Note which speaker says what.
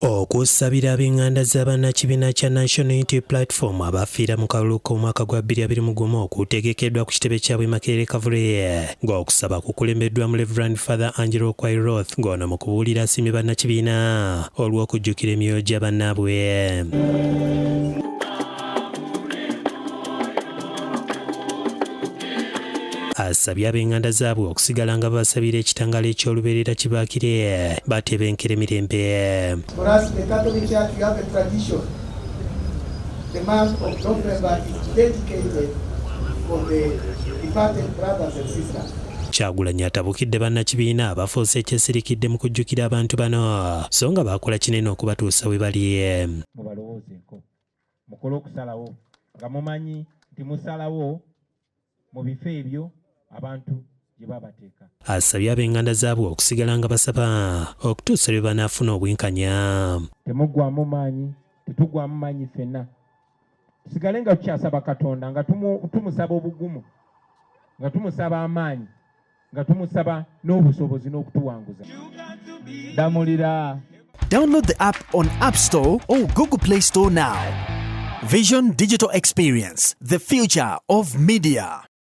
Speaker 1: Okusabira ab'enganda z'abannakibiina kya National Unity Platform abafiira mu kalulu k'omwaka gwa 2021 okutegekeddwa ku kitebe kyabwe Makerere Kavule ng'okusaba kukulembeddwamu Reverend Father Angelo Kwairoth ng'ono mu kubuulira asiimye bannakibiina olw'okujjukira emyoyo gya bannaabwe. Asabye ab'enganda zaabwe okusigala nga basabira ekitangaala eky'olubeerera kibaakire batebenkera emirembe.
Speaker 2: For us, the Catholic Church, we have a tradition. The month of November is dedicated for the departed brothers and sisters.
Speaker 1: Kyagulanyi atabukidde bannakibiina abafuuse ekyesirikidde mu kujjukira abantu bano so nga baakola kinene okubatuusa we bali.
Speaker 3: Mubalowoozeeko mukole okusalawo nga mumanyi nti musalawo mu bifo ebyo abantu gye babateeka.
Speaker 1: Asabye ab'enganda zaabwe okusigala nga basaba okutuusa lwe banaafuna obwenkanya.
Speaker 3: Temuggwamu maanyi, tetuggwamu maanyi ffenna. Tusigale nga tukyasaba Katonda nga tumusaba obugumu, nga tumusaba amaanyi, nga tumusaba n'obusobozi n'okutuwanguza. Damulira.
Speaker 4: Download the app on App Store or Google Play Store now. Vision Digital Experience, the future of media.